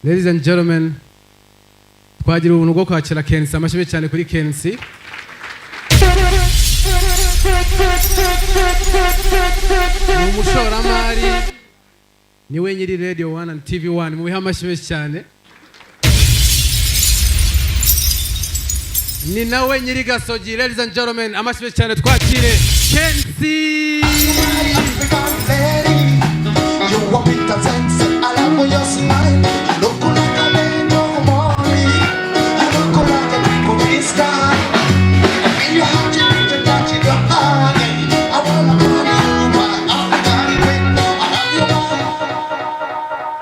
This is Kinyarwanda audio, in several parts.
Ladies and gentlemen, twagira ubuntu bwo kwakira Kensi, amashyi cyane kuri Kensi. Umushoramari niwe nyiri Radio 1 and TV 1, mubihe amashyi cyane. Ni nawe nyiri Gasogi. Ladies and gentlemen, amashyi cyane twakire Kensi.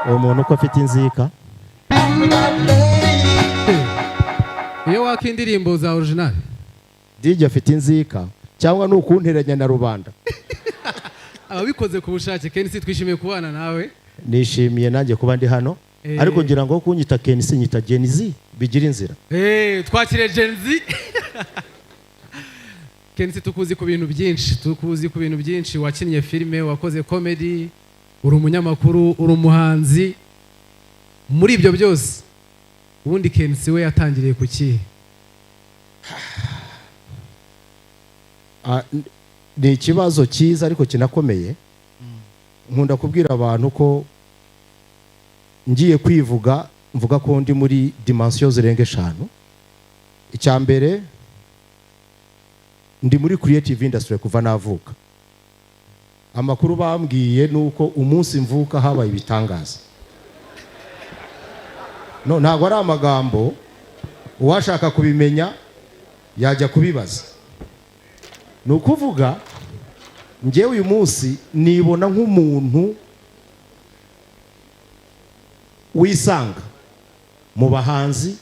Umuntu ko afite inzika iyo wakindirimbo za original DJ afite inzika cyangwa nukunteranya na rubanda ababikoze ku bushake. Kensi, twishimiye kubana nawe. Nishimiye nanjye kuba ndi hano ariko ngira ngo kunyita Kensi nyita Gen Z bigira inzira. Twakire Gen Z. Kensi, tukuzi ku bintu byinshi, wakinnye filime, wakoze comedy, uri umunyamakuru, uri umuhanzi. Muri ibyo byose ubundi Kensi we yatangiriye ku kihe? Ni ikibazo cyiza ariko kinakomeye. Nkunda kubwira abantu ko ngiye kwivuga mvuga ko ndi muri dimension zirenga 5. Icya mbere, ndi muri creative industry kuva navuka. Amakuru bambwiye nuko umunsi mvuka habaye ibitangaza. Ntago ari amagambo, uwashaka kubimenya yajya kubibaza. Nukuvuga njyewe uyu munsi nibona nk'umuntu wisanga mu bahanzi,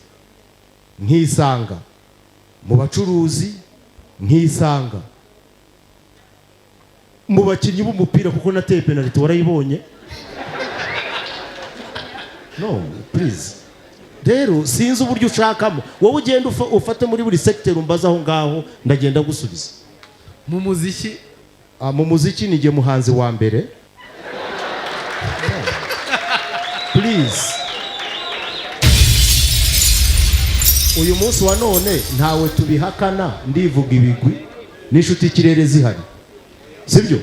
nkisanga mu bacuruzi, nkisanga mu bakinnyi b'umupira kuko nateye penalty warayibonye. No, please. Rero sinzi uburyo ushakamo. Wowe ugenda ufate muri buri sector umbaza aho ngaho ndagenda gusubiza. Mu muziki? Mu muziki nige muhanzi wa mbere. Please. Uyu munsi wa none ntawe tubihakana, ndivuga ibigwi n'inshuti kirere zihari. Sibyo?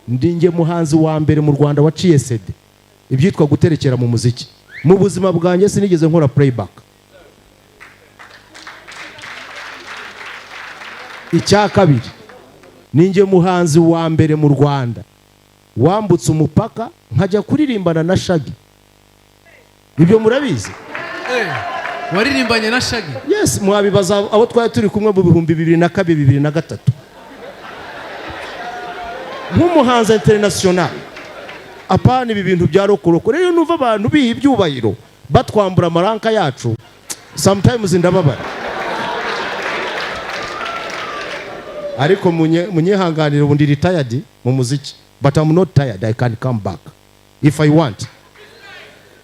Ndinge muhanzi wa mbere mu Rwanda waciye CD. Ibyitwa guterekera mu muziki. Mu buzima bwanjye sinigeze nkora playback. Icya kabiri, ninge muhanzi wa mbere mu Rwanda wambutse umupaka nkajya kuririmbana na Shaggy. Ibyo murabizi? Waririmbanye na Shaggy? Yes, mwabibaza abo twari turi kumwe mu 2002 2003. Nk'umuhanzi international. Apana ibi bintu bya rokoroko. Rero nuva abantu biha ibyubahiro batwambura amaranka yacu, sometimes ndababara. Ariko munyehanganira ubundi retired mu muziki, but I'm not tired, I can come back if I want.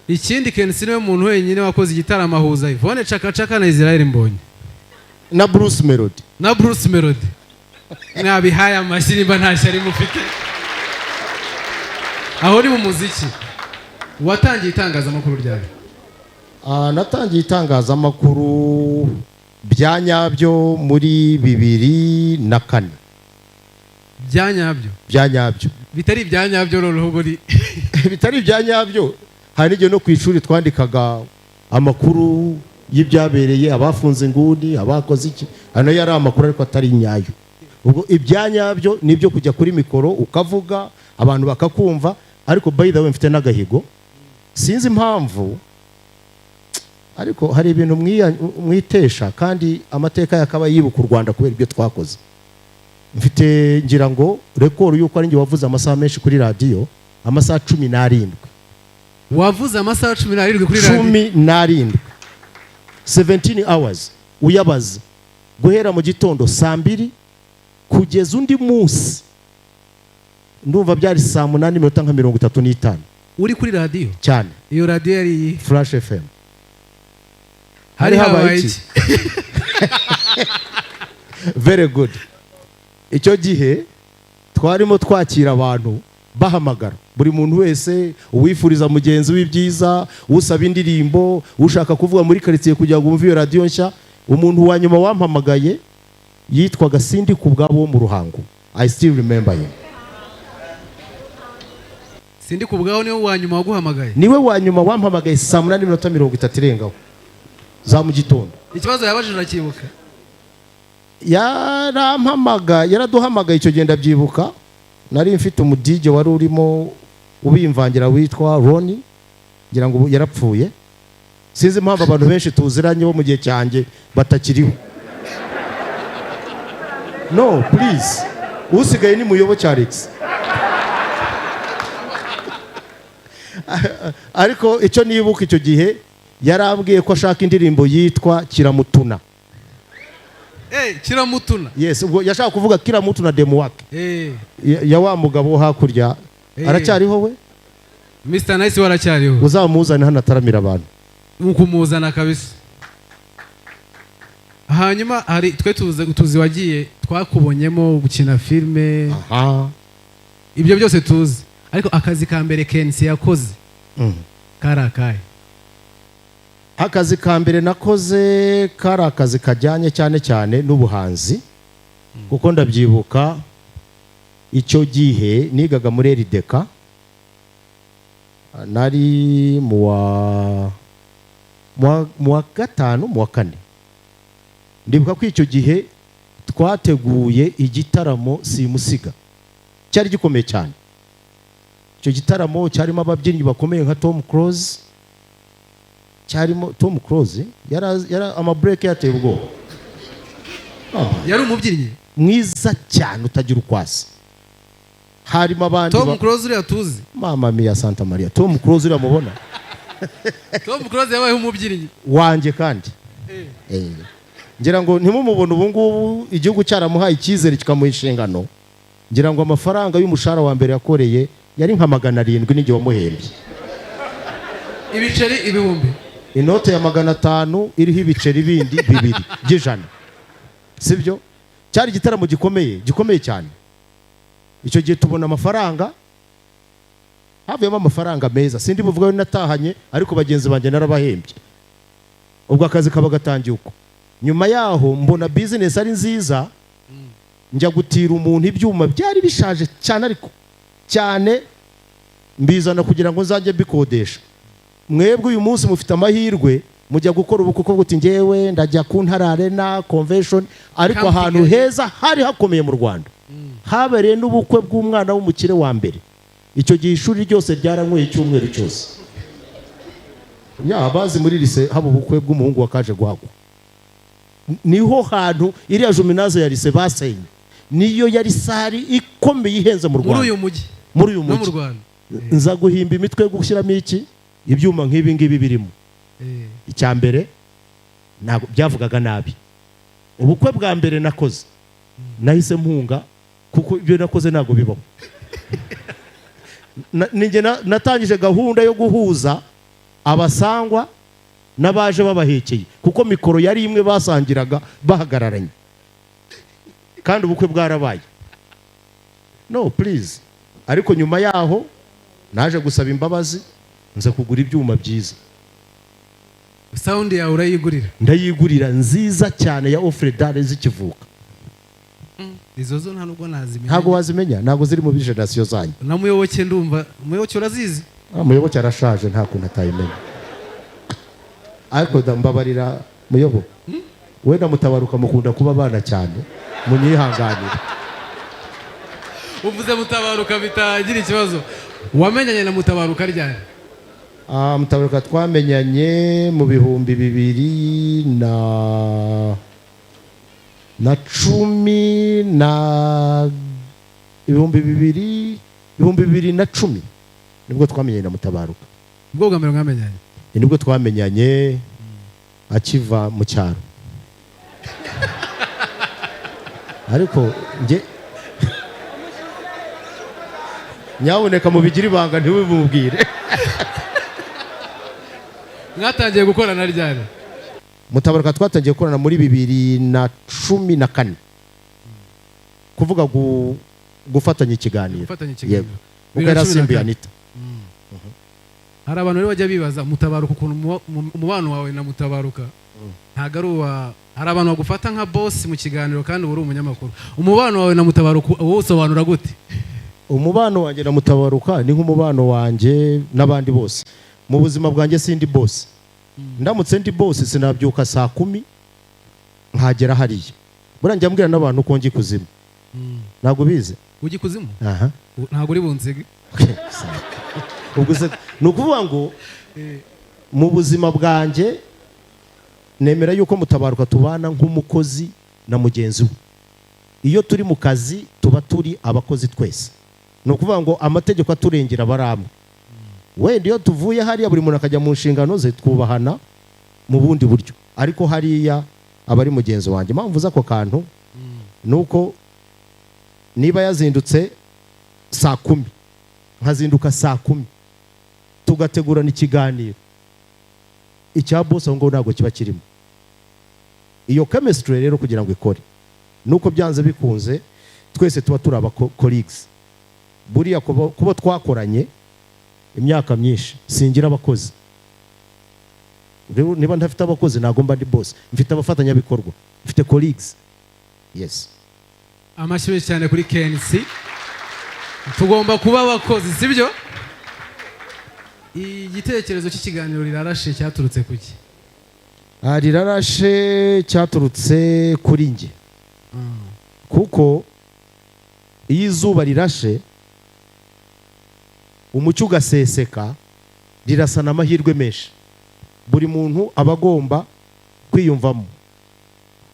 Ikindi Kensi niwe muntu wenyine wakoze igitaramo ahuza Yvonne Chaka na Israel Mbonyi na Bruce Melody. Nabihaye amashyirimba ntashyari mufite. Aho ni mu muziki. Watangiye itangazamakuru ryari? Natangiye itangazamakuru byanyabyo muri 2004. Byanyabyo bitari byanyabyo noneho buri bitari byanyabyo. Hari n'igihe no ku ishuri twandikaga amakuru y'ibyabereye, abafunze nguni, abakoze iki. Hano yari amakuru ariko atari nyayo. Ubwo ibyanyabyo nibyo kujya kuri mikoro ukavuga abantu bakakumva. Ariko by the way mfite n'agahigo, sinzi impamvu, ariko hari ibintu mwitesha kandi amateka yakaba yibuka u Rwanda kubera ibyo twakoze. Mfite ngira ngo record yuko ari nge wavuze amasaha menshi kuri radio, amasaha 17. Wavuze amasaha 17 kuri radio? 17. 17 hours uyabaza guhera mu gitondo 2:00 kugeza undi munsi ndumva byari 8:35. Uri kuri radio? Cyane. Iyo radio yari Flash FM. hari habaye iki? Very good. Icyo gihe twarimo twakira abantu bahamagara buri muntu wese uwifuriza mugenzi w'ibyiza, usaba indirimbo, ushaka kuvuga muri quartier kugira ngo umve iyo radio nshya. Umuntu wa nyuma wampamagaye yitwaga Sindi Kubwabo mu Ruhango. I still remember him. Sindi Kubwabo niwe wa nyuma waguhamagaye? Niwe wa nyuma wampamagaye saa 8:30 irengaho za mu gitondo. Ikibazo yabajije urakibuka? Yaraduhamagaye icyo genda byibuka. Nari mfite umudije wari urimo ubimvangira witwa Ronnie, ngira ngo yarapfuye. Sinzi impamvu abantu benshi tuziranye bo mu gihe cyanjye batakiriho. No, please. Usigaye ni Muyoboke Alex. Ariko icyo nibuka icyo gihe yarambwiye ko ashaka indirimbo yitwa Kiramutuna. Kiramutuna? Yes, ubwo yashaka kuvuga Kiramutuna Demuwake. Ya wa mugabo hakurya. Aracyariho we? Mr Nice waracyariho. Uzamuzana hano ataramira abantu. Ukumuzana kabisa. Hanyuma hari twe tuzi wagiye twakubonyemo gukina filme. Ibyo byose tuzi. Ariko akazi ka mbere Kensi yakoze karakaye. Akazi ka mbere nakoze kari akazi kajyanye cyane n'ubuhanzi, kuko ndabyibuka icyo gihe nigaga muri RDK, nari mu wa gatanu mu wa kane. Ndibuka ko icyo gihe twateguye igitaramo simusiga cyari gikomeye cyane. Icyo gitaramo cyarimo ababyinnyi bakomeye nka Tom Cruise. Cyarimo Tom Cruise yara ama break yateye ubwoba. Yari umubyinnyi mwiza cyane utagira ukwasi. Harimo abandi Tom Cruise uri atuzi? Mama mia Santa Maria. Tom Cruise uri amubona? Tom Cruise yabaye umubyinnyi wanje kandi. Ngira ngo ntimumubona ubu ngubu igihugu cyaramuhaye icyizere kikamuha inshingano. Ngira ngo amafaranga y'umushahara wa mbere yakoreye yari nka 700 n'igihe wamuhembye. Ibiceri ibihumbi. Inote ya 500 iriho ibiceri bindi bibiri by'ijana. Sibyo? Cyari igitaramo gikomeye cyane. Icyo gihe tubona amafaranga, havuyemo amafaranga meza. Sindi buvuga yo natahanye, ariko bagenzi banjye narabahembye. Ubwo akazi kaba gatangiye uko. Nyuma yaho mbona business ari nziza, njya gutira umuntu ibyuma byari bishaje cyane, ariko cyane mbizana kugira ngo nzajye bikodesha. Mwebwe uyu munsi mufite amahirwe mujya gukora ubukuko guti ngewe ndajya ku Ntara Arena Convention, ariko ahantu heza hari hakomeye mu Rwanda. Habereye n'ubukwe bw'umwana w'umukire wa mbere. Icyo gihe ishuri ryose ryaranyweye icyumweru cyose. Abazi muri lise haba ubukwe bw'umuhungu wakaje guhagwa. Niho hantu iriya Juminaze ya lise basenye. Niyo yari sari ikomeye ihenze mu Rwanda. Muri uyu mujyi. Nza guhimba imitwe yo gushyiramo iki ibyuma nk'ibi ngibi birimo. Icya mbere ntabwo byavugaga nabi. Ubukwe bwa mbere nakoze nahise mpunga, kuko ibyo nakoze ntabwo bibaho. Ninjye natangije gahunda yo guhuza abasangwa n'abaje babahekeye, kuko mikoro yari imwe basangiraga bahagararanye, kandi ubukwe bwarabaye. No please. Ariko nyuma yaho naje gusaba imbabazi, nza kugura ibyuma byiza. Sound ya urayigurira? Ndayigurira nziza cyane ya Ofredare zikivuka. Izo zo nta nubwo nazimenya. Ntago wazimenya, ntago ziri mu generation zanyu. Na Muyoboke ndumva, Muyoboke urazizi? Muyoboke arashaje nta kuntu atayimenya. Ariko ndambabarira Muyobo. We na Mutabaruka mukunda kuba abana cyane, munyihanganira. Uvuze Mutabaruka bitagira ikibazo. Wamenyanye na Mutabaruka ryari? Mutabaruka twamenyanye mu 2010 na 2010 nibwo twamenyanye na Mutabaruka. Ubwo bwa mbere mwamenyanye? Nibwo twamenyanye akiva mu cyaro. Ariko nge nyaboneka mu bigira ibanga ntiwibubwire. Mwatangiye gukorana ryari? Mutabaruka twatangiye gukorana muri 2014 kuvuga gufatanya ikiganiro. Yego. Ubwo yarasimbuye Anita. Hari abantu rero bajya bibaza Mutabaruka ukuntu umubano wawe na Mutabaruka ntago ari uwa, hari abantu bagufata nka boss mu kiganiro kandi uri umunyamakuru. Umubano wawe na Mutabaruka wowe usobanura gute? Umubano wanjye na Mutabaruka ni nk'umubano wanjye n'abandi bose. Mu buzima bwanjye sindi boss. Ndamutse ndi boss sinabyuka saa 10 nkagera hariya. Buranjye ambwira n'abantu ko ngi kuzimu. Ntago bize. Ugi kuzimu? Aha. Ntago uri bunzige. Ubwo se nukuvuga ngo mu buzima bwanjye nemera yuko Mutabaruka tubana nk'umukozi na mugenzi we. Iyo turi mu kazi tuba turi abakozi twese. Nukuvuga ngo amategeko aturengera baramwe. Wenda iyo tuvuye hariya buri muntu akajya mu nshingano ze twubahana mu bundi buryo. Ariko hariya abari mugenzi wanjye mpamvu za ko kantu nuko niba yazindutse saa 10 nkazinduka saa 10 tugategurana ikiganiro icya boss ngo ntabwo kiba kirimo. Iyo chemistry rero kugira ngo ikore nuko byanze bikunze twese tuba turi aba colleagues. Buriya kuba twakoranye imyaka myinshi singira abakozi. Rero niba ntafite abakozi ntago mba ndi boss, mfite abafatanya bikorwa, mfite colleagues. Yes. Amashuri cyane kuri KNC. Tugomba kuba abakozi sibyo? Igitekerezo cy'ikiganiro rirarashe cyaturutse kuki? Rirarashe cyaturutse kuri nge. Kuko iyo izuba rirashe umucyo ugaseseka rirasana amahirwe menshi. Buri muntu abagomba kwiyumvamo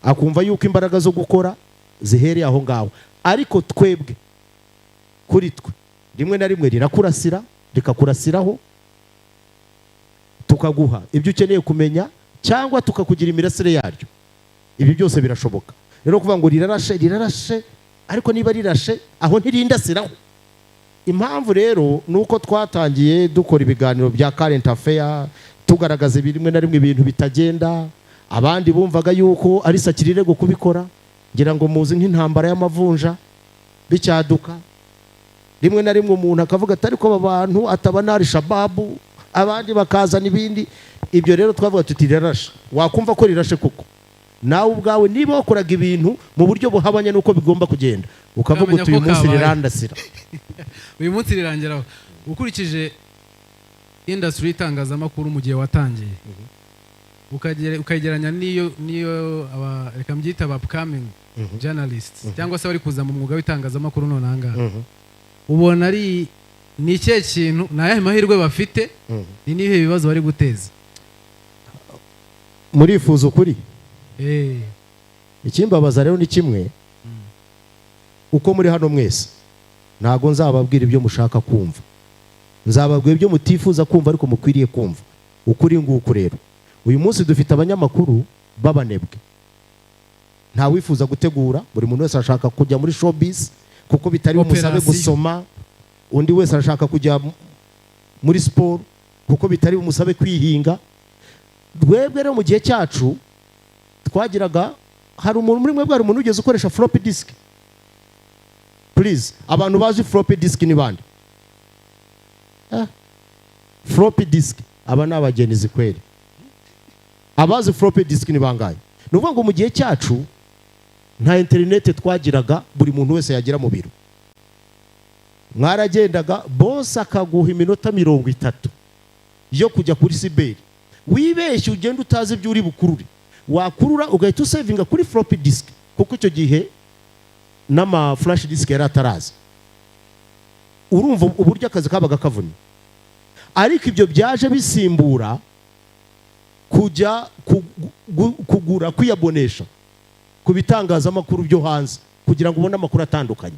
akumva yuko imbaraga zo gukora zihereye aho ngaho. Ariko twebwe kuri twe rimwe na rimwe rirakurasira rikakurasiraho tukaguha ibyo ukeneye kumenya cyangwa tukakugira imirasire yaryo. Ibi byose birashoboka. Rero kuvuga ngo rirarashe ariko niba rirashe aho ntirindasiraho. Impamvu rero nuko twatangiye dukora ibiganiro bya current affair tugaragaza rimwe na rimwe ibintu bitagenda. Abandi bumvaga yuko ari sakirire go kubikora, ngira ngo muzi nk'intambara y'amavunja bicyaduka. Rimwe na rimwe umuntu akavuga atari ko abantu atabana Shababu, abandi bakazana ibindi. Ibyo rero twavuga tuti rirarashe. Wakumva ko rirashe kuko nawe ubwawe niba wakoraga ibintu mu buryo buhabanye nuko bigomba kugenda ukavuga uti uyu munsi rirandasira. Uyu munsi rirangeraho. Ukurikije industry itangazamakuru mu gihe watangiye ukageranya niyo reka mbyita aba upcoming journalists cyangwa se bari kuza mu mwuga w'itangazamakuru none ahangaha, ubona ari ni ikihe kintu nayahe mahirwe bafite, ni nihe bibazo bari guteza? Murifuza ukuri? Ikimbabaza rero ni kimwe, uko muri hano mwese ntago nzababwira ibyo mushaka kumva, nzababwira ibyo mutifuza kumva ariko mukwiriye kumva. Ukuri nguko rero uyu munsi dufite abanyamakuru babanebwe, nta wifuza gutegura. Buri muntu wese arashaka kujya muri showbiz kuko bitari umusabe gusoma, undi wese arashaka kujya muri sport kuko bitari umusabe kwihinga. Twebwe rero mu gihe cyacu twagiraga, hari umuntu muri mwebwe, hari umuntu ugeze ukoresha floppy disk? Please, abantu bazi floppy disk ni bande? Floppy disk aba n'abagenizi kweli. Abazi floppy disk ni bangaye? Nuvuga ngo mu gihe cyacu nta internet twagiraga, buri muntu wese yagira mu biro. Mwaragendaga boss akaguha iminota 30 yo kujya kuri siberi, wibeshye ugenda utazi ibyo uri bukurure, wakurura ugahita usavinga kuri floppy disk kuko icyo gihe n'ama flash disk yari ataraza. Urumva uburyo akazi kabaga kavunye. Ariko ibyo byaje bisimbura kujya kugura, kwiyabonesha ku bitangazamakuru byo hanze kugira ngo ubone amakuru atandukanye.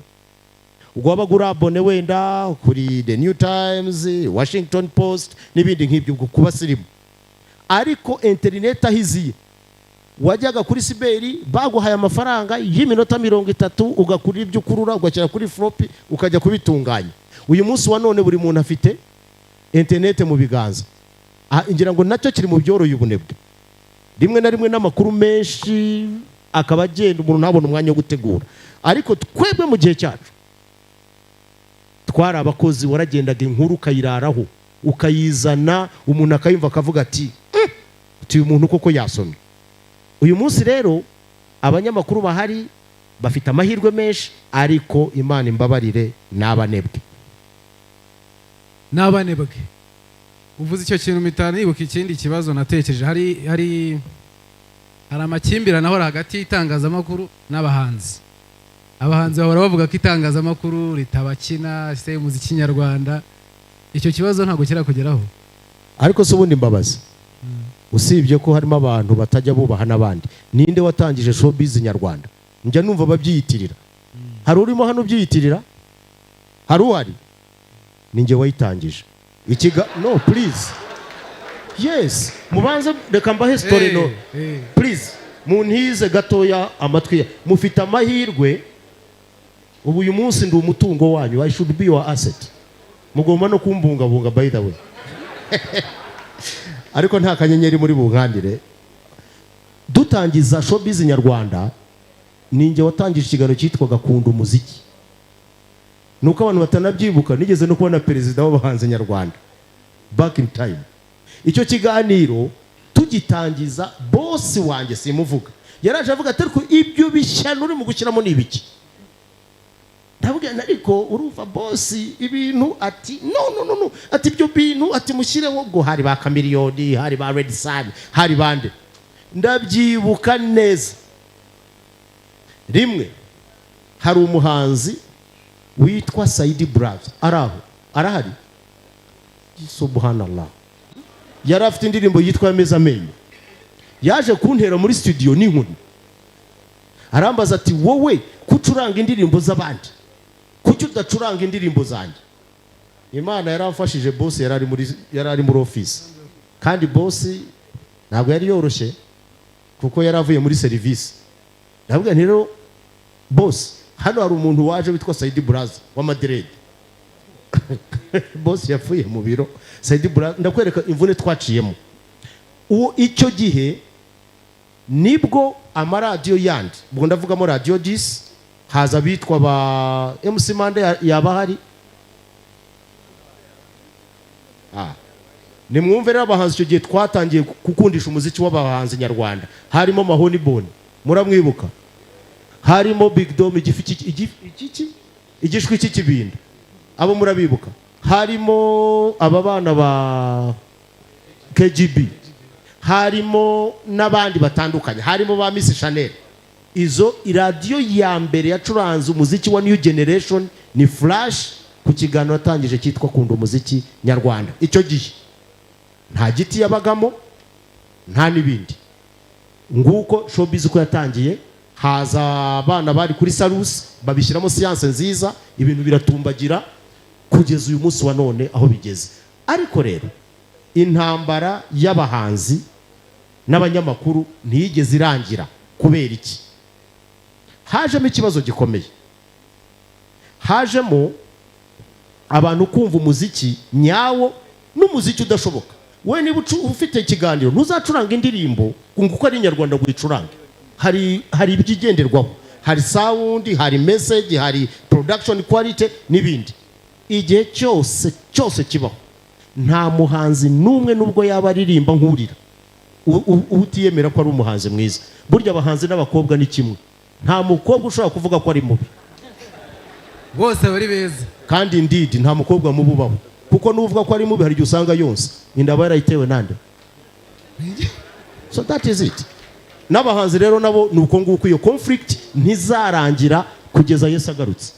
Ubwo wabagura abone wenda kuri The New Times, Washington Post n'ibindi nk'ibyo kuba sirimu. Ariko internet ahiziye, wajyaga kuri siberi baguhaye amafaranga y'iminota 30 ugakurira ibyo kurura ugashyira kuri floppy ukajya kubitunganya. Uyu munsi wa none buri muntu afite internet mu biganza. Ngira ngo nacyo kiri mu byoroye ubunebwe. rimwe na rimwe n'amakuru menshi akaba agenda umuntu ntabona umwanya wo gutegura. Ariko twebwe mu gihe cyacu twari abakozi, waragendaga inkuru ukayiraraho ukayizana, umuntu akayumva akavuga ati uyu muntu koko yasomye. Uyu munsi rero abanyamakuru bahari bafite amahirwe menshi, ariko Imana imbabarire n'abanebwe. Uvuze icyo kintu mpita nibuka ikindi kibazo natekereje. Hari amakimbirane ahora hagati y'itangazamakuru n'abahanzi. Abahanzi bahora bavuga ko itangazamakuru ritabakina, se umuziki nyarwanda. Icyo kibazo ntabwo kirakugeraho. Ariko se ubundi mbabazi, usibye ko harimo abantu batajya bubaha n'abandi, ninde watangije showbiz nyarwanda? Njya numva babyiyitirira. Hari urimo hano byiyitirira? Hari uhari? Ninjye wayitangije. No, please. Yes, mubanze reka mbahe story no. Please, muntize gatoya amatwi. Mufite amahirwe, ubu uyu munsi ndi umutungo wanyu. I should be your asset. Mugomba no kumbungabunga by the way. Ariko nta kanyenyeri muri bunkandire. Dutangiza showbiz nyarwanda, ninjye watangije ikiganiro cyitwaga Kunda Umuziki. Nuko abantu batanabyibuka, nigeze no kubona perezida w'abahanzi nyarwanda back in time. Icyo kiganiro tugitangiza, boss wanjye simuvuga, yaraje avuga ati ariko ibyo bishyano uri mu gushyiramo ni ibiki? Ndavuga ariko uruva boss ibintu, ati no ati ibyo bintu ati mushyireho. Ubwo hari ba Chameleone, hari ba Red Sun, hari bande, ndabyibuka neza. Rimwe hari umuhanzi witwa Saidi Brother, arahari, subhanallah, yari afite indirimbo yitwa Ameza Amenyo. Yaje kuntera muri studio n'inkuni, arambaza ati wowe kucuranga indirimbo z'abandi, kuki udacuranga indirimbo zanjye? Imana yaramfashije, boss yari muri office, kandi boss ntabwo yari yoroshye kuko yari avuye muri service. Ndavuga rero boss, hano hari umuntu waje witwa Saidi Brother wa Madrid. Boss yapfuye mu biro. Saidi Brother, ndakwereka imvune twaciyemo. Icyo gihe nibwo amaradiyo yandi, ubwo ndavugamo Radio 10, haza bitwa ba MC Mande yaba hari. Nimwumve rero abahanzi icyo gihe twatangiye gukundisha umuziki w'abahanzi nyarwanda. Harimo Mahoni Boni, muramwibuka? Harimo Big Dom, igishwi cy'ikibinda, abo murabibuka? Harimo aba bana ba KGB, harimo n'abandi batandukanye, harimo ba Miss Chanel. Izo iradiyo ya mbere yacuranze umuziki wa New Generation ni Flash, ku kiganiro atangije cyitwa Kunda Umuziki nyarwanda. Icyo gihe nta giti yabagamo, nta n'ibindi. Nguko showbiz uko yatangiye. Haza abana bari kuri Salus, babishyiramo siyanse nziza, ibintu biratumbagira kugeza uyu munsi wa none aho bigeze. Ariko rero intambara y'abahanzi n'abanyamakuru ntiyigeze irangira. Kubera iki? Hajemo ikibazo gikomeye. Hajemo abantu kumva umuziki nyawo n'umuziki udashoboka. We niba ufite ikiganiro ntuzacuranga indirimbo nguko ari nyarwanda gucuranga. Hari ibigenderwaho, hari sound, hari message, hari production quality n'ibindi. Igihe cyose kibaho, nta muhanzi n'umwe nubwo yaba aririmba nkurira utiyemera ko ari umuhanzi mwiza. Burya abahanzi n'abakobwa ni kimwe, nta mukobwa ushobora kuvuga ko ari mubi, bose bari beza. kandi indeed nta mukobwa mubi ubaho, kuko nuvuga ko ari mubi hari igihe usanga yonsa indaba yarayitewe nande. So that is it. N'abahanzi rero nabo nuko nguko iyo conflict ntizarangira kugeza Yesu agarutse.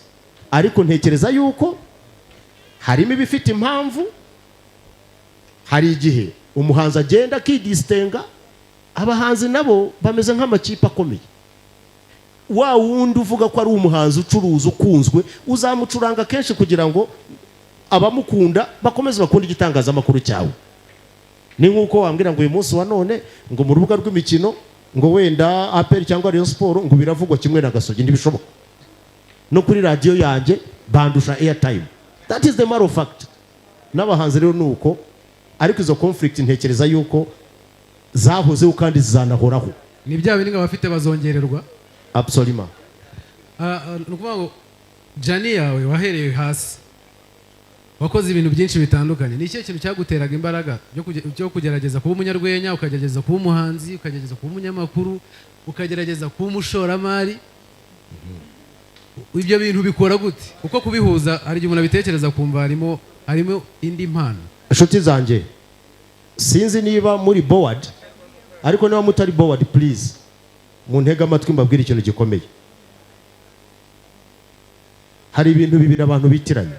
Ariko ntekereza yuko harimo ibifite impamvu. Hari igihe umuhanzi agenda akidistenga, abahanzi nabo bameze nk'amakipe akomeye. Wa wundi uvuga ko ari umuhanzi ucuruza ukunzwe, uzamucuranga kenshi kugira ngo abamukunda bakomeze bakunda igitangazamakuru cyawe. Ni nkuko wambwira ngo uyu munsi wa none ngo mu rubuga rw'imikino ngo wenda APR cyangwa Rayon Sport ngo biravugwa kimwe na Gasogi, ntibishoboka. No kuri radio yanjye bandusha airtime. That is the matter of fact. N'abahanzi rero nuko, ariko izo conflict ntekereza yuko zahozeho kandi zizanahoraho. ni bya bindi abafite bazongererwa. Absolument. Ni ukuvuga ngo jani yawe wahereye hasi, wakoze ibintu byinshi bitandukanye. Ni ikihe kintu cyaguteraga imbaraga byo kugerageza kuba umunyarwenya, ukagerageza kuba umuhanzi, ukagerageza kuba umunyamakuru, ukagerageza kuba umushoramari? Ibyo bintu bikora gute? Kuko kubihuza hari igihe umuntu abitekereza kumva harimo indi mpano. Inshuti zanjye, sinzi niba muri board, ariko niba mutari board please muntege amatwi mbabwire ikintu gikomeye. Hari ibintu bibiri abantu bitiranye: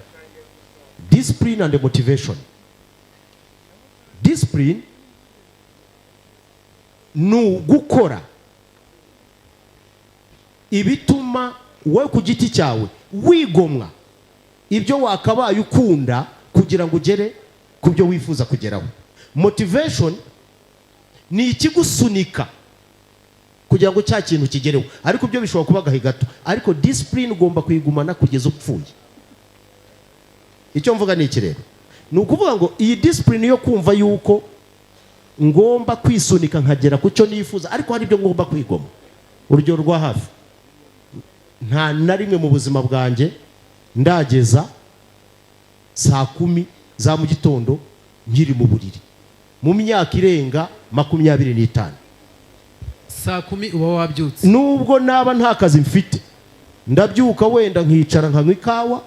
discipline and motivation. Discipline ni gukora ibituma wowe ku giti cyawe wigomwa ibyo wakabaye ukunda kugira ngo ugere ku byo wifuza kugeraho. Motivation ni ikigusunika kugira ngo cya kintu kigereho, ariko byo bishobora kuba gahe gato, ariko discipline ugomba kuyigumana kugeza upfuye. Icyo mvuga ni iki rero? Ni ukuvuga ngo iyi discipline yo kumva yuko ngomba kwisunika nkagera ku cyo nifuza, ariko hari ibyo ngomba kwigoma. Urugero rwa hafi, nta na rimwe mu buzima bwanjye ndageza saa 10 za mu gitondo nkiri mu buriri mu myaka irenga 25. Saa 10 uba wabyutse? Nubwo naba nta kazi mfite, ndabyuka wenda nkicara nkanywa ikawa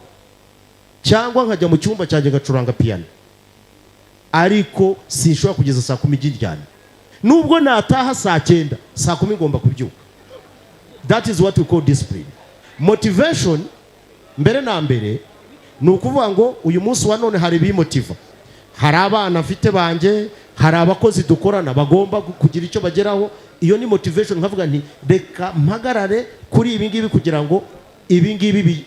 cyangwa nkajya mu cyumba cyanjye ngacuranga piano, ariko sinshobora kugeza saa 10 ry'ijyana. Nubwo nataha saa 9, saa 10 ngomba kubyuka. That is what we call discipline. Motivation mbere na mbere ni ukuvuga ngo uyu munsi wa none hari bimotiva, hari abana afite banjye, hari abakozi dukorana bagomba kugira icyo bageraho. Iyo ni motivation, nkavuga nti reka mpagarare kuri ibi ngibi kugira ngo ibi ngibi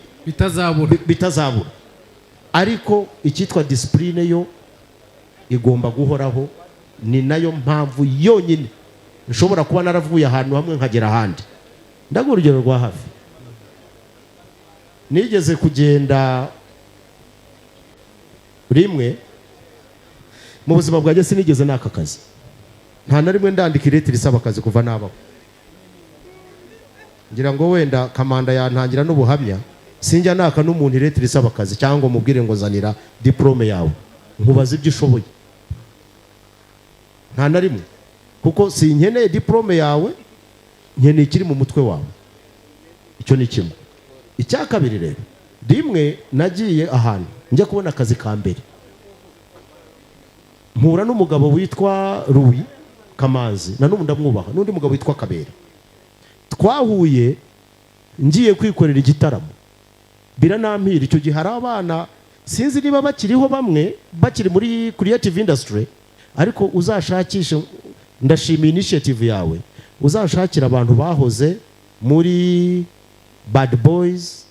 bitazabura. Ariko icyitwa discipline yo igomba guhoraho. Ni nayo mpamvu yonyine nshobora kuba naravuye ahantu hamwe nkagera ahandi. Ndaguha urugero rwa hafi. Nigeze kugenda rimwe mu buzima bwanjye, sinigeze naka kazi. Nta na rimwe ndandika iretire isaba akazi kuva nabaho. Ngira ngo wenda kamanda yantangira n'ubuhamya, sinjya naka n'umuntu iretire isaba akazi cyangwa mubwire ngo zanira diplome yawe, nkubaza ibyo ushoboye. Nta na rimwe, kuko sinkeneye diplome yawe, nkeneye ikiri mu mutwe wawe. Icyo ni kimwe. Icya kabiri rero, rimwe nagiye ahantu njya kubona akazi ka mbere, mpura n'umugabo witwa Louis Kamanzi, na n'ubu ndamwubaha, n'undi mugabo witwa Kabera. Twahuye ngiye kwikorera igitaramo, biranampira. Icyo gihe hari abana, sinzi niba bakiriho, bamwe bakiri muri creative industry, ariko uzashakisha, ndashimiye initiative yawe, uzashakira abantu bahoze muri Bad Boys,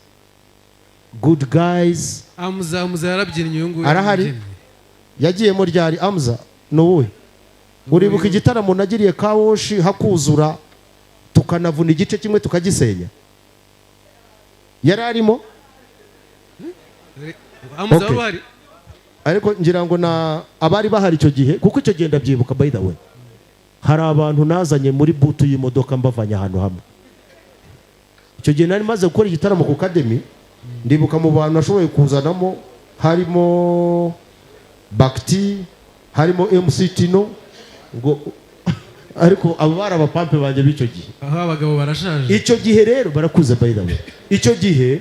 Good Guys. Amza yarabyinnye uyu nguyu. Arahari? Yagiyemo ryari Amza? Nowe. Uribuka igitaramo nagiriye Kawoshi hakuzura tukanavuna igice kimwe tukagisenya? Yari arimo? Amza wari? Ariko ngira ngo na abari bahari icyo gihe, kuko icyo gihe ndabyibuka by the way. Hari abantu nazanye muri butu y'imodoka mbavanya ahantu hamwe. Icyo gihe nari maze gukora igitaramo ku Academy, ndibuka mu bantu nashoboye kuzanamo harimo Bakti, harimo MC Tino, ngo ariko abo bari abapampe banjye b'icyo gihe. Aha abagabo barashaje. Icyo gihe rero barakuze by the way. Icyo gihe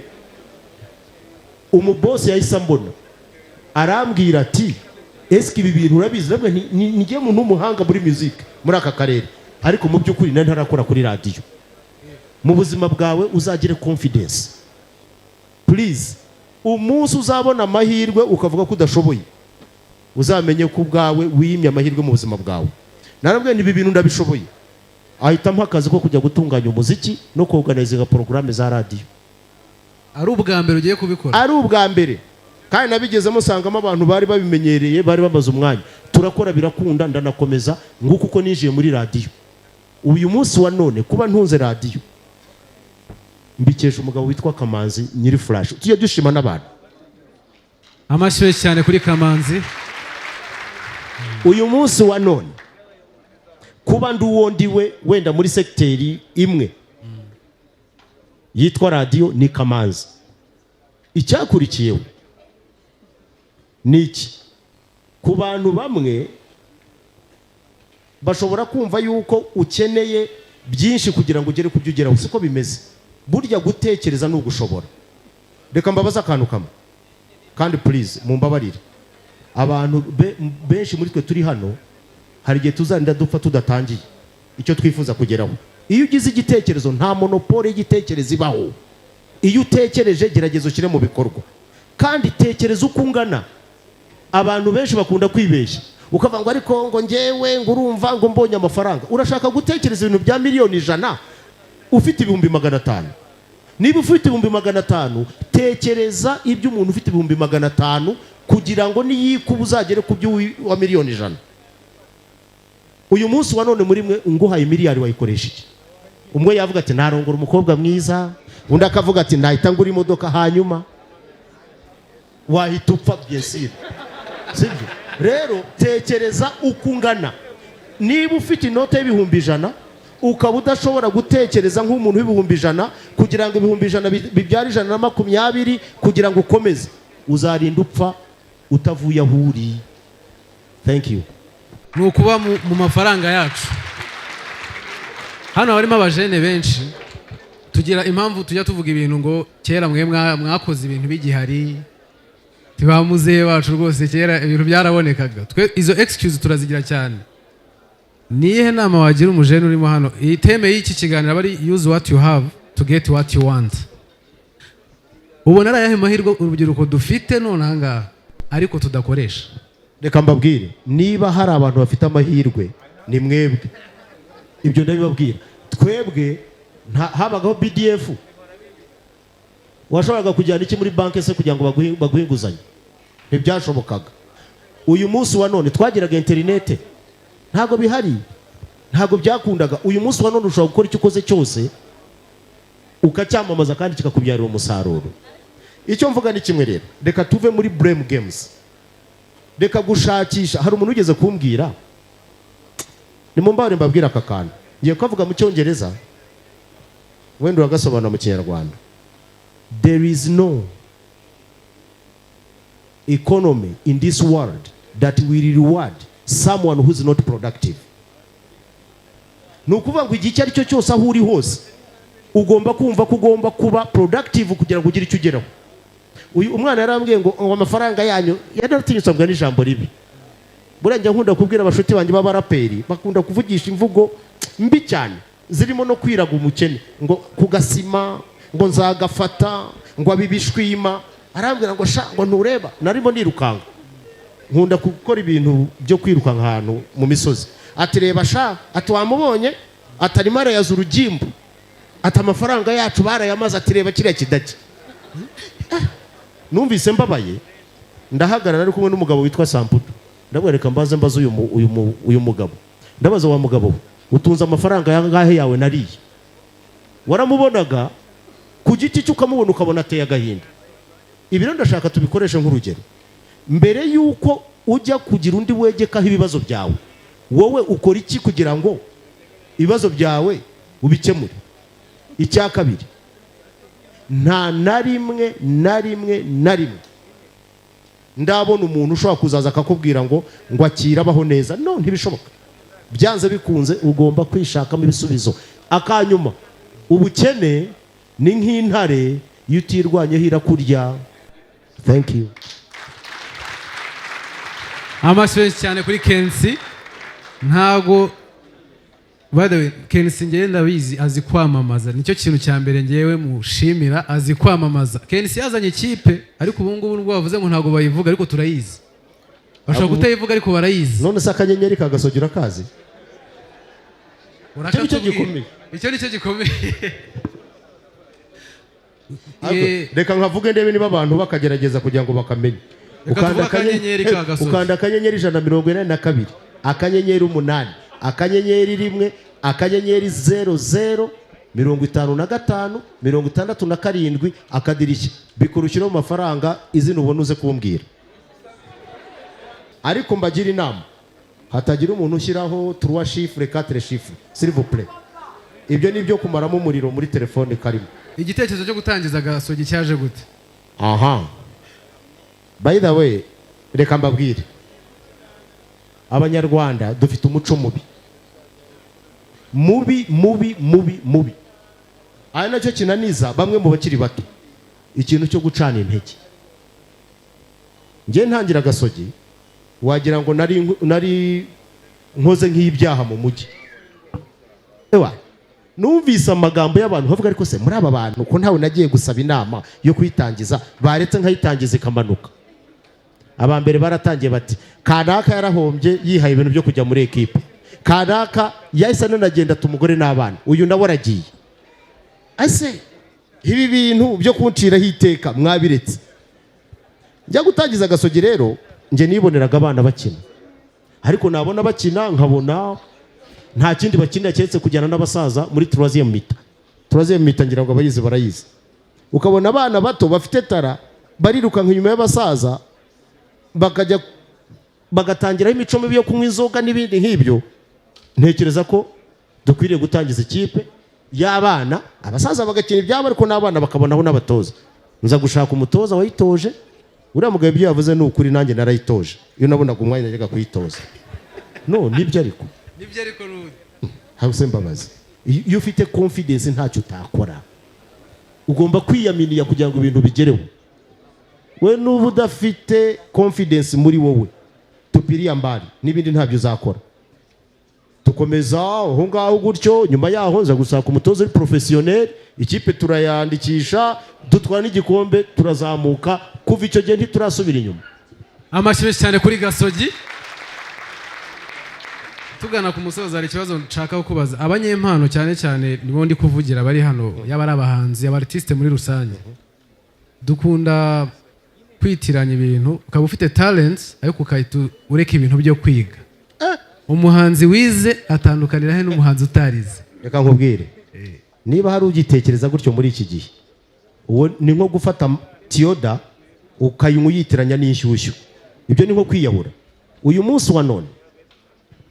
umubosi yahise ambona, arambwira ati eske ibi bintu urabizi? Nabwo ngiye mu n'umuhanga muri music muri aka karere, ariko mu by'ukuri nari ntarakora kuri radio. Mu buzima bwawe uzagire confidence please. Umunsi uzabona amahirwe ukavuga ko udashoboye, uzamenye ko ubwawe wimye amahirwe mu buzima bwawe. Narabwiye ibi bintu ndabishoboye, ahitamo akazi ko kujya gutunganya umuziki no kuorganizinga porogaramu za radio. Ari ubwa mbere ugiye kubikora? Ari ubwa mbere, kandi nabigezemo sangamo abantu bari babimenyereye, bari bamaze umwanya. Turakora birakunda, ndanakomeza nguko uko ninjiye muri radio. Uyu munsi wa none kuba ntunze radio mbikesha umugabo witwa Kamanzi nyiri Flash. Tujye dushima n'abantu. Amashyi cyane kuri Kamanzi. Uyu munsi wa none kuba ndi uwo ndiwe wenda muri segiteri imwe yitwa radiyo ni Kamanzi. Icyakurikiyeho ni iki? Ku bantu bamwe bashobora kumva yuko ukeneye byinshi kugira ngo ugere ku byo ugeraho. Siko bimeze. Burya gutekereza ni ugushobora. Reka mbabaza akantu kamwe kandi please mumbabarire. Abantu benshi muri twe turi hano hari igihe tuzarinda dupfa tudatangiye icyo twifuza kugeraho. Iyo ugize igitekerezo nta monopole y'igitekerezo ibaho. Iyo utekereje gerageza ushyire mu bikorwa kandi tekereza uko ungana. Abantu benshi bakunda kwibeshya ukavuga ngo ariko ngo ngewe ngo urumva ngo mbonye amafaranga. Urashaka gutekereza ibintu bya miliyoni 100 ufite 500,000. Niba ufite 500,000 tekereza ibyo umuntu ufite 500,000 kugira ngo niyikuba uzagere ku byo wa miliyoni 100. Uyu munsi wa none muri mwe nguhaye miliyari wayikoresha iki? Umwe yavuga ati narongora umukobwa mwiza, undi akavuga ati ndahita ngura imodoka hanyuma wahita upfa byensire. Sibyo? Rero tekereza uko ungana. Niba ufite inote y'ibihumbi 100 ukaba udashobora gutekereza nk'umuntu w'ibihumbi 100 kugira ngo ibihumbi 100 bibyare 120 kugira ngo ukomeze, uzarinda upfa utavuye aho uri. Thank you. Nukuba mu mafaranga yacu. Hano harimo abajene benshi tugira impamvu tujya tuvuga ibintu ngo kera mwe mwakoze ibintu bigihari. Tibamuze bacu rwose kera ibintu byarabonekaga. Twe izo excuse turazigira cyane. Nihe nama wagira umujene urimo hano? Iteme y'iki kiganiro bari use what you have to get what you want. Ubona arayahe mahirwe urubyiruko dufite none hanga ariko tudakoresha. Reka mbabwire, niba hari abantu bafite amahirwe ni mwebwe. Ibyo ndabibabwira. Twebwe habagaho BDF. Washoboraga kujyana iki muri banki se kugira ngo baguhe inguzanyo? Ntibyashobokaga. Uyu munsi wa none twagiraga internet. Ntago bihari. Ntago byakundaga. Uyu munsi wa none ushobora gukora icyo ukoze cyose ukacyamamaza kandi kikakubyarira umusaruro. Icyo mvuga ni kimwe rero. Reka tuve muri blame games. Reka gushakisha. Hari umuntu ugeze kumbwira, nimumbare mbabwira aka kantu. Ngiye kuvuga mu Cyongereza wenda uragasobanura mu Kinyarwanda. There is no economy in this world that will reward someone who is not productive. Nukuvuga ngo igihe cyo cyose aho uri hose ugomba kumva ko ugomba kuba productive kugira ngo ugire icyo ugeraho. Uyu umwana yarambwiye ngo amafaranga yanyu yaratinyusabwa n'ijambo ribi. Burenge nkunda kubwira abashuti banje b'abaraperi bakunda kuvugisha imvugo mbi cyane zirimo no kwiraga umukene ngo kugasima ngo nzagafata ngo abibishwima. Arambwira ngo sha ngo ntureba narimo nirukanga. Nkunda gukora ibintu byo kwiruka ahantu mu misozi. Ati reba sha ati wamubonye atarimo arayaza urugimbu ati amafaranga yacu barayamaze ati reba kiriya kidaki. Numvise mbabaye ndahagarara ari kumwe n'umugabo witwa Samputu. Ndabwereka mbaze uyu mugabo. Ndabaza wa mugabo utunze amafaranga yangahe yawe nariye? Waramubonaga ku giti cyo ukamubona ukabona ateye agahinda. Ibiro ndashaka tubikoreshe nk'urugero. Mbere yuko ujya kugira undi wegekaho ibibazo byawe, wowe ukora iki kugira ngo ibibazo byawe ubikemure? Icya kabiri, nta na rimwe ndabona umuntu ushobora kuzaza akakubwira ngo akira abaho neza. No, ntibishoboka. Byanze bikunze ugomba kwishakamo ibisubizo. Akanyuma, ubukene ni nk'intare iyo utirwanyeho irakurya. Thank you. Amashyushyu cyane kuri Kensi. Ntago by the way Kensi ngewe ndabizi azi kwamamaza. Nicyo kintu cya mbere ngewe mushimira, azi kwamamaza. Kensi yazanye ikipe ariko ubu ngubu nubwo bavuze ngo ntago bayivuga ariko turayizi. Bashobora kutayivuga ariko barayizi. None se akanyenyeri kagasogera kazi? Icyo nicyo gikomeye. Reka nkavuge ndebe niba abantu bakagerageza kugira ngo bakamenye. Ukanda akanyenyeri 142 akanyenyeri 8 akanyenyeri 1 akanyenyeri 00 55 67 akadirishya bikurukira mu mafaranga izina ubona uze kumbwira. Ariko mbagira inama, hatagira umuntu ushyiraho 3 chiffres 4 chiffres s'il vous plaît. Ibyo ni byo kumaramo umuriro muri telefone karimo. Igitekerezo cyo gutangiza Gasogi cyaje gute? Aha, by the way, reka mbabwire, abanyarwanda dufite umuco mubi. Ari nacyo kinaniza bamwe mu bakiri bato, ikintu cyo gucana intege. Ngiye ntangira Gasogi wagira ngo nari nkoze nk'ibyaha mu mujyi. Ewa, numvise amagambo y'abantu bavuga ariko se muri aba bantu ko ntawe nagiye gusaba inama yo kwitangiza, baretse nkayitangiza ikamanuka. Abambere baratangiye bati kanaka yarahombye yihaye ibintu byo kujya muri equipe, kanaka yahise nanagenda tumugore n'abana, uyu nawe aragiye. Ase ibi bintu byo kuncira hiteka mwabiretse. Njya gutangiza Gasogi rero nje niboneraga abana bakina, ariko nabona bakina nkabona nta kindi bakinira cyetse kujyana n'abasaza muri 3e mita. 3e mita ngira ngo abayizi barayizi. Ukabona abana bato bafite tara bariruka nk'inyuma y'abasaza bakajya bagatangiraho imico mibi yo kunywa inzoga n'ibindi nk'ibyo. Ntekereza ko dukwiriye gutangiza ikipe y'abana, abasaza bagakina ibyabo ariko n'abana bakabonaho n'abatoza. Nza gushaka umutoza wayitoje, uriya mugabo ibyo yavuze ni ukuri, nanjye narayitoje. Iyo nabonaga umwanya najyaga kuyitoza. No, nibyo ariko hause mbabazi. Iyo ufite confidence ntacyo utakora. Ugomba kwiyaminiya kugira ngo ibintu bigereho. We nubu udafite confidence muri wowe, tupiriya mbari n'ibindi ntabyo uzakora. Tukomeza aho ngaho gutyo, nyuma yaho nza gusaka umutoza uri professionnel, ikipe turayandikisha, dutwara n'igikombe, turazamuka. Kuva icyo gihe ntiturasubira inyuma. Amashyi cyane kuri Gasogi. Tugana ku musozo hari ikibazo nshaka kubaza abanyempano cyane nibo ndi kuvugira bari hano, yaba ari abahanzi, aba artiste muri rusange. Dukunda kwitiranya ibintu, ukaba ufite talents ariko ukahita ureka ibintu byo kwiga. Umuhanzi wize atandukanira he n'umuhanzi utarize? Reka nkubwire, niba hari ugitekereza gutyo muri iki gihe, uwo ni nko gufata tiyoda ukayinywa uyitiranya n'inshyushyu. Ibyo ni nko kwiyahura. Uyu munsi wa none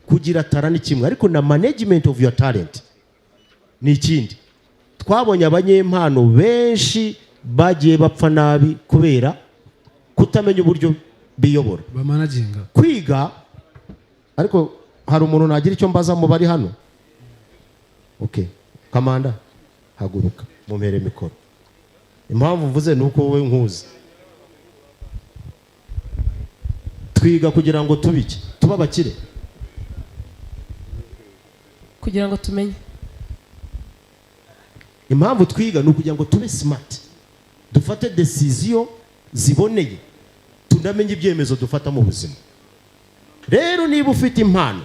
kugira tara ni kimwe, ariko na management of your talent ni ikindi. Twabonye abanyempano benshi bagiye bapfa nabi kubera kutamenya uburyo biyobora bamanaginga kwiga. Ariko hari umuntu nagira icyo mbaza mu bari hano. Okay, Kamanda haguruka mumpere mikoro. Impamvu mvuze nuko wowe nkuzi. Twiga kugira ngo tubike tuba bakire, kugira ngo tumenye. Impamvu twiga ni ukugira ngo tube smart, dufate decision ziboneye, tunamenye ibyemezo dufata mu buzima. Rero niba ufite impano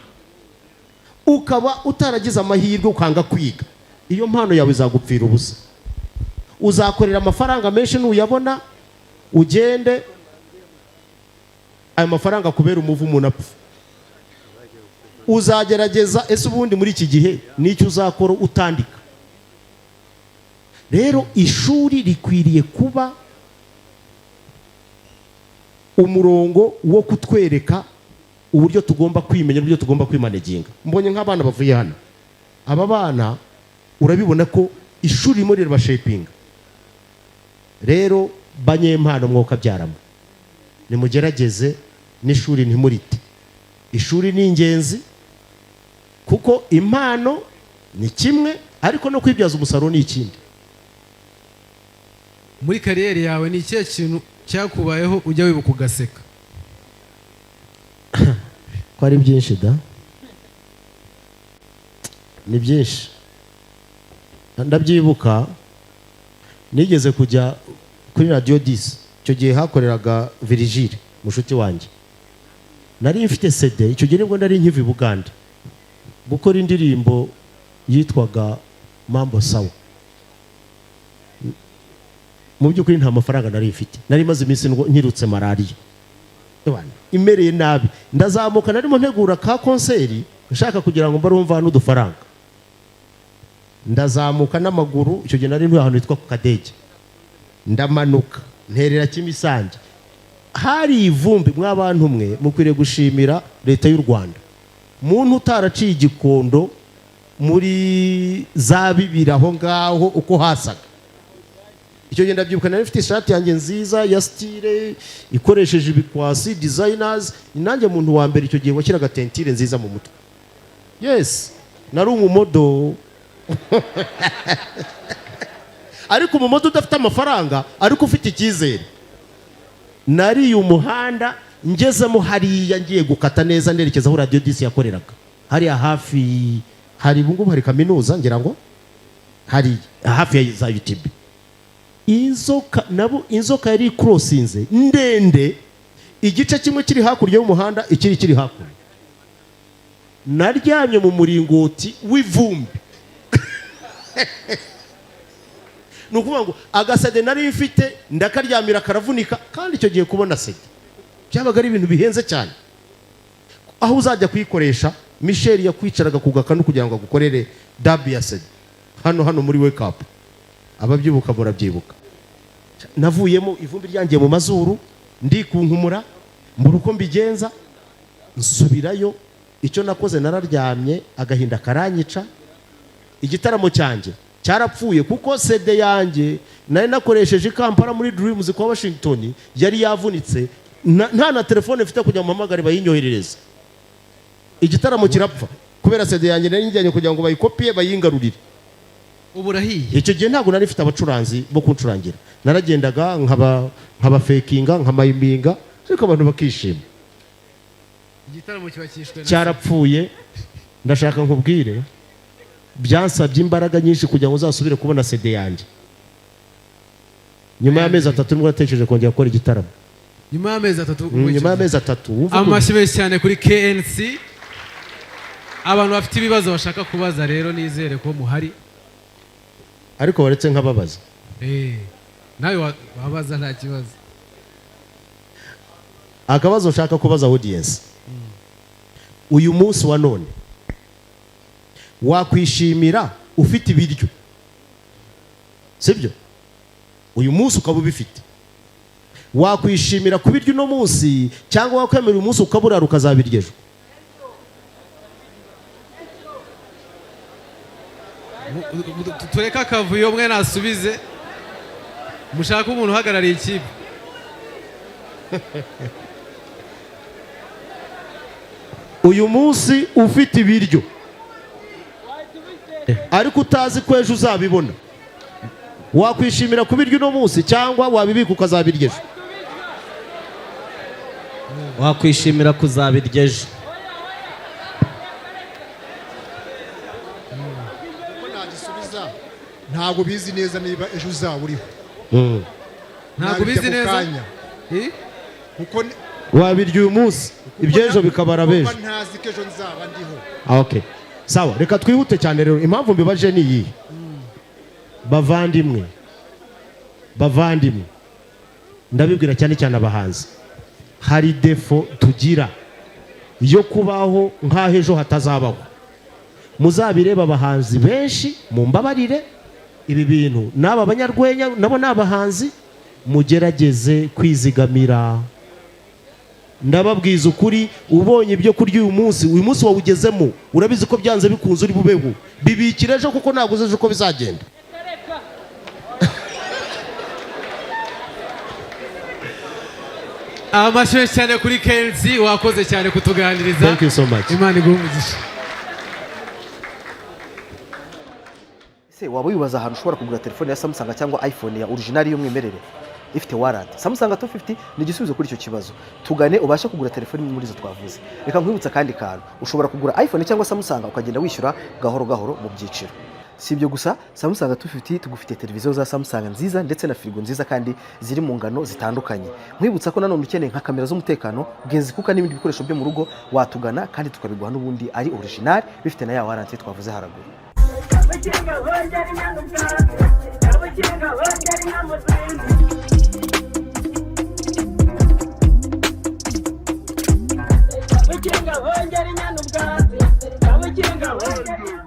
ukaba utaragize amahirwe ukanga kwiga, iyo mpano yawe izagupfira ubusa. Uzakorera amafaranga menshi nuyabona ugende, ayo mafaranga kubera umuvumo unapfa. Uzagerageza ese ubundi muri iki gihe n'icyo uzakora utandika. Rero ishuri rikwiriye kuba umurongo wo kutwereka uburyo tugomba kwimenya, uburyo tugomba kwimanaginga. Mbonye nk'abana bavuye hano, aba bana urabibona ko ishuri rimwe rirabashapinga. Rero banyempano mwoka byaramo, nimugerageze n'ishuri ntimurite. Ishuri ni ingenzi kuko impano ni kimwe, ariko no kwibyaza umusaruro ni ikindi. Muri kariyeri yawe ni ikihe kintu cyakubayeho ujya wibuka ugaseka? Ko ari byinshi da, ni byinshi. Ndabyibuka nigeze kujya kuri Radio 10, icyo gihe hakoreraga Virgile mushuti wanjye. Nari mfite CD icyo gihe nibwo nari nkiva i Buganda gukora indirimbo yitwaga Mambo Sawa. Mu by'ukuri nta mafaranga nari mfite, nari maze iminsi nkirutse malaria imereye nabi. Ndazamuka narimo ntegura ka konseri nshaka kugira ngo mbarumva n'udufaranga. Ndazamuka n'amaguru, icyo gihe nari ntuye ahantu hitwa ku Kadege. Ndamanuka nterera Kimisange, hari ivumbi. Mw'abantu mwe mukwiriye gushimira leta y'u Rwanda muntu utaraciye igikondo muri za bibiri aho ngaho uko hasaga. Icyo gihe ndabyibuka nari mfite ishati yanjye nziza ya style ikoresheje ibikwasi designers, nanjye muntu wa mbere icyo gihe washyiraga tentire nziza mu mutwe. Yes, nari umumodo ariko umumodo udafite amafaranga ariko ufite icyizere. Nari umuhanda ngezemo hariya ngiye gukata neza nerekeza aho Radio Disi yakoreraga. Hariya hafi hari bungu hari kaminuza ngira ngo hari hafi ya za UTB. Inzoka yari crossinze ndende, igice kimwe kiri hakurya y'umuhanda ikiri kiri hakurya. Naryamye mu muringoti w'ivumbi. Nukuvuga ngo agasede nari mfite ndakaryamira karavunika, kandi icyo gihe kubona sede byabaga ari ibintu bihenze cyane. Aho uzajya kuyikoresha Michel yakwicaraga ku gakanu kugira ngo agukorere dabi ya sede hano muri wake up. Ababyibuka murabyibuka. Navuyemo ivumbi ryangiye mu mazuru, ndikunkumura mbura uko mbigenza, nsubirayo. Icyo nakoze nararyamye, agahinda karanyica. Igitaramo cyanjye cyarapfuye kuko CD yanjye nari nakoresheje Kampala muri Dreams kwa Washington yari yavunitse, nta na telefone mfite kujya mu mpamagare bayinyoherereza. Igitaramo kirapfa kubera CD yanjye nari njyanye kugira ngo bayikopiye bayingarurire. Uburahiye icyo gihe ntabwo nari mfite abacuranzi bo kuncurangira, naragendaga nkaba fakinga nkamayiminga ariko abantu bakishima. Igitaramo kibakishwe cyarapfuye. Ndashaka nkubwire byansabye imbaraga nyinshi kugira ngo uzasubire kubona CD yanjye. Nyuma y'amezi 3 nibwo natekereje kongera gukora igitaramo. Nyuma y'amezi 3 nyuma y'amezi 3 amashyi cyane kuri KNC. Abantu bafite ibibazo bashaka kubaza rero nizere ko muhari, ariko waretse nkababaza. nawe wabaza nta kibazo. Akabazo nshaka kubaza audience. Uyu munsi wa none wakwishimira ufite ibiryo, sibyo? Uyu munsi ukaba ubifite, wakwishimira kubiryo no munsi cyangwa wakwemera uyu munsi ukaburara ukazabiryejo? Tureka akavuyo mwe nasubize, mushaka umuntu uhagarariye ikipe. Uyu munsi ufite ibiryo ariko utazi ko ejo uzabibona, wakwishimira kubirya uno munsi cyangwa wabibika ukazabiryejo? Wakwishimira kuzabiryejo. Ntabwo bizi neza niba ejo uzaba uriho. Ntabwo bizi neza kuko wabirya uyu munsi ibyejo bikabara bejo. Ntazi ko ejo nzaba ndiho. Okay, sawa, reka twihute cyane rero. Impamvu mbibaje ni iyi, bavandimwe ndabibwira cyane cyane abahanzi, hari defo tugira yo kubaho nk'aho ejo hatazabaho. Muzabireba abahanzi benshi mumbabarire ibi bintu, n'aba banyarwenya nabo n'abahanzi mugerageze kwizigamira. Ndababwiza ukuri, ubonye ibyo kurya uyu munsi wawugezemo, urabizi ko byanze bikunze uri bubeho, bibikire ejo kuko ntabwo uzi uko bizagenda. Amashyi cyane kuri KNC, wakoze cyane kutuganiriza. Thank you so much. Imana iguhe umugisha. Waba wibaza ahantu ushobora kugura telefone ya Samsung cyangwa iPhone ya original y'umwimerere ifite warranty? Samsung 250 ni igisubizo kuri icyo kibazo. Tugane ubashe kugura telefone muri zo twavuze. Reka nkwibutsa kandi kantu, ushobora kugura iPhone cyangwa Samsung ukagenda wishyura gahoro gahoro mu byiciro. Si ibyo gusa, Samsung 250 tugufite televiziyo za Samsung nziza ndetse na firigo nziza kandi ziri mu ngano zitandukanye. Nkwibutsa ko nanone ukeneye nka kamera z'umutekano, genzi kuka n'ibindi bikoresho byo mu rugo, watugana kandi tukabiguha n'ubundi ari original bifite na ya warranty twavuze haraguru. Abakinga bongera inyana ubwatsi, abakinga bongera